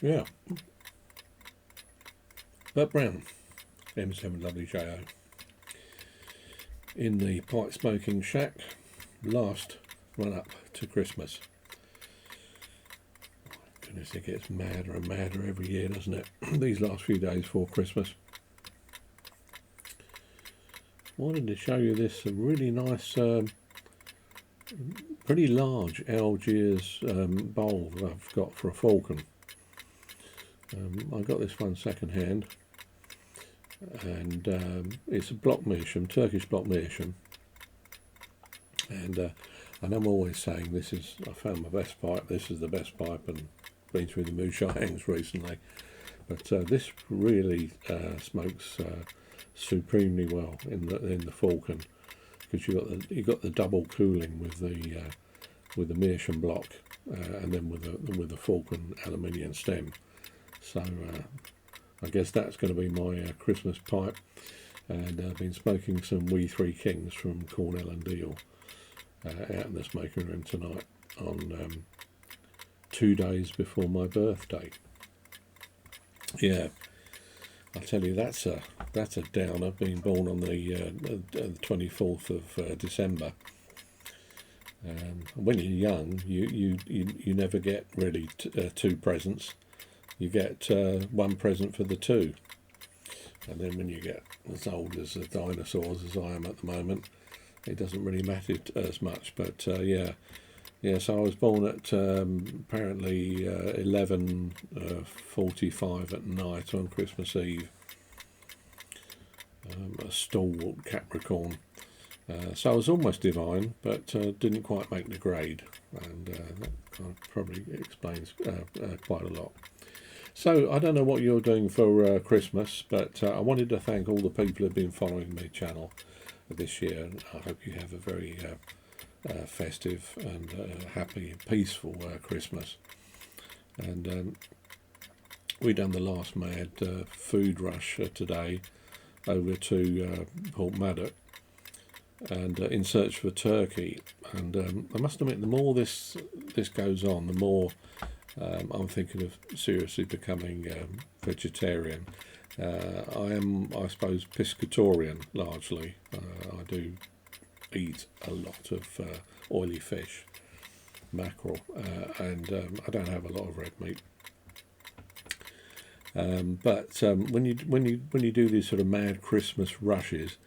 Yeah, Bert Brown, M7WJO, in the pipe smoking shack, last run up to Christmas. Goodness, it gets madder and madder every year, doesn't it? These last few days before Christmas. Wanted to show you this really nice, pretty large Algiers bowl that I've got for a falcon. I got this one second hand, and it's a block meerschaum, Turkish block meerschaum, and I'm always saying I found my best pipe, this is the best pipe, and been through the Mushangs recently, but this really smokes supremely well in the falcon, because you got the double cooling with the meerschaum block, and then with the falcon aluminium stem. So I guess that's going to be my Christmas pipe, and I've been smoking some Wee Three Kings from Cornell and Deal out in the smoking room tonight on 2 days before my birthday. Yeah, I tell you, that's a downer. Being born on the 24th of December. When you're young, you never get really two presents. You get one present for the two, and then when you get as old as the dinosaurs as I am at the moment, it doesn't really matter as much. But yeah. So I was born at apparently 11:45 at night on Christmas Eve. A stalwart Capricorn. So I was almost divine, but didn't quite make the grade, and that kind of probably explains quite a lot. So I don't know what you're doing for Christmas, but I wanted to thank all the people who've been following my channel this year, and I hope you have a very festive and happy and peaceful Christmas. And we done the last mad food rush today over to Portmaddock, and in search for turkey. And I must admit, the more this goes on, the more I'm thinking of seriously becoming vegetarian. I am, I suppose, pescatorian largely. I do eat a lot of oily fish, mackerel, and I don't have a lot of red meat. But when you do these sort of mad Christmas rushes,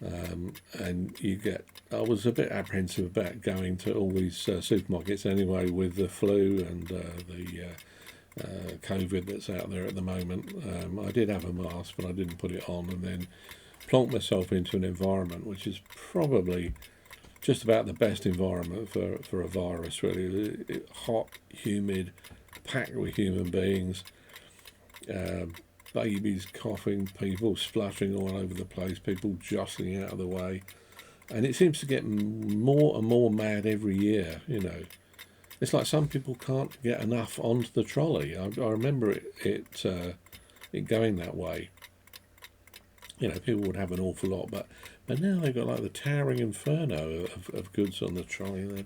and you get, I was a bit apprehensive about going to all these supermarkets anyway, with the flu and the COVID that's out there at the moment. I did have a mask, but I didn't put it on, and then plonked myself into an environment which is probably just about the best environment for a virus, really. Hot, humid, packed with human beings, babies coughing, people spluttering all over the place, people jostling out of the way. And it seems to get more and more mad every year, you know. It's like some people can't get enough onto the trolley. I remember it going that way. You know, people would have an awful lot, but now they've got like the towering inferno of goods on the trolley. They're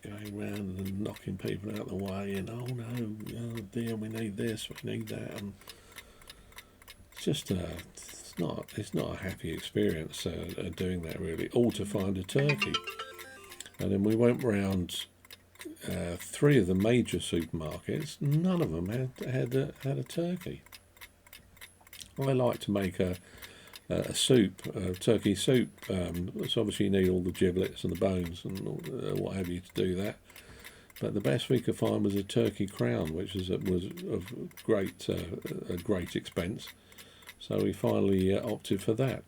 going round and knocking people out of the way, and oh no, oh dear, we need this, we need that, and it's just it's not a happy experience doing that, really. All to find a turkey. And then we went round 3 of the major supermarkets. None of them had a turkey. I like to make a soup, a turkey soup. So obviously you need all the giblets and the bones and what have you to do that. But the best we could find was a turkey crown, which was of a great expense. So we finally opted for that.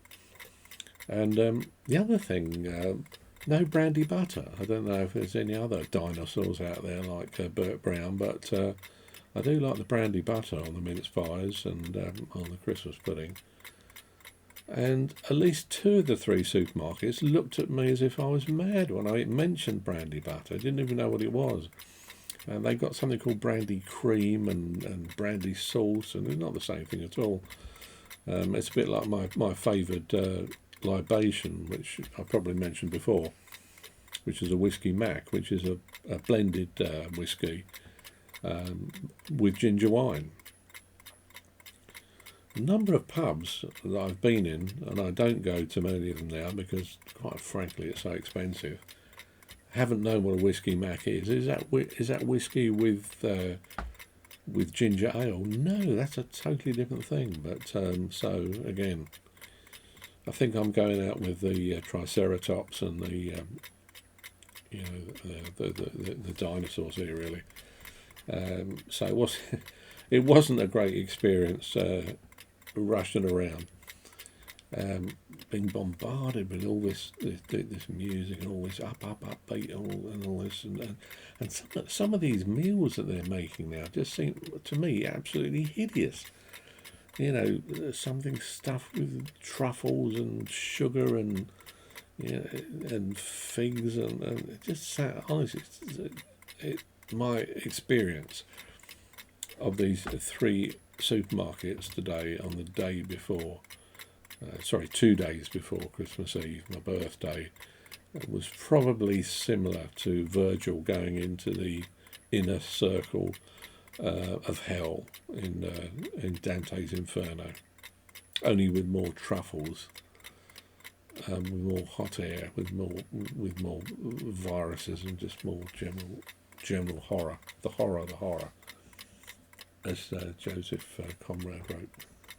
And the other thing, no brandy butter. I don't know if there's any other dinosaurs out there like Bert Brown, but I do like the brandy butter on the mince pies and on the Christmas pudding. And at least 2 of the 3 supermarkets looked at me as if I was mad when I mentioned brandy butter. I didn't even know what it was. And they got something called brandy cream and brandy sauce, and it's not the same thing at all. It's a bit like my favoured libation, which I probably mentioned before, which is a whiskey mac, which is a blended whiskey with ginger wine. A number of pubs that I've been in, and I don't go to many of them now because, quite frankly, it's so expensive, haven't known what a whiskey mac is. Is that whiskey with ginger ale? No, that's a totally different thing. But so again, I think I'm going out with the Triceratops and the the dinosaurs here really. So it wasn't a great experience rushing around, being bombarded with all this music and all this upbeat and all this and some of these meals that they're making now just seem to me absolutely hideous. You know, something stuffed with truffles and sugar and and figs and it just honestly, my experience of these three supermarkets today on the day before, 2 days before Christmas Eve, my birthday, was probably similar to Virgil going into the inner circle of hell in Dante's Inferno, only with more truffles, with more hot air, with more viruses, and just more general horror. The horror, as Joseph Conrad wrote.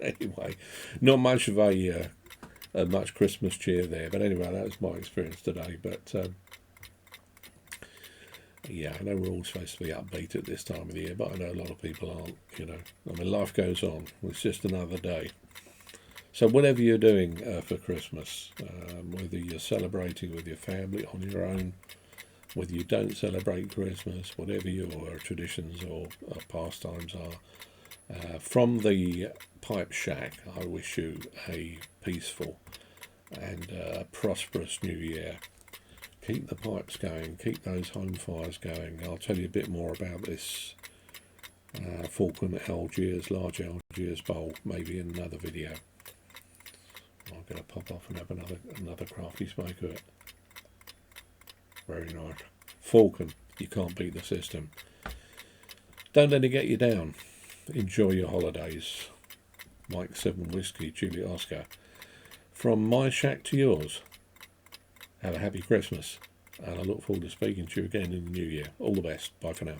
Anyway, not much of a much Christmas cheer there, but anyway, that was my experience today. But yeah, I know we're all supposed to be upbeat at this time of the year, but I know a lot of people aren't. You know, I mean, life goes on. It's just another day. So whatever you're doing for Christmas, whether you're celebrating with your family on your own, whether you don't celebrate Christmas, whatever your traditions or pastimes are, from the Pipe Shack, I wish you a peaceful and prosperous new year. Keep the pipes going, keep those home fires going. I'll tell you a bit more about this Falcon Algiers, large Algiers bowl, maybe in another video. I'm going to pop off and have another crafty smoke of it. Very nice. Falcon, you can't beat the system. Don't let it get you down. Enjoy your holidays. Mike 7 Whiskey, Juliet Oscar. From my shack to yours, have a happy Christmas, and I look forward to speaking to you again in the new year. All the best. Bye for now.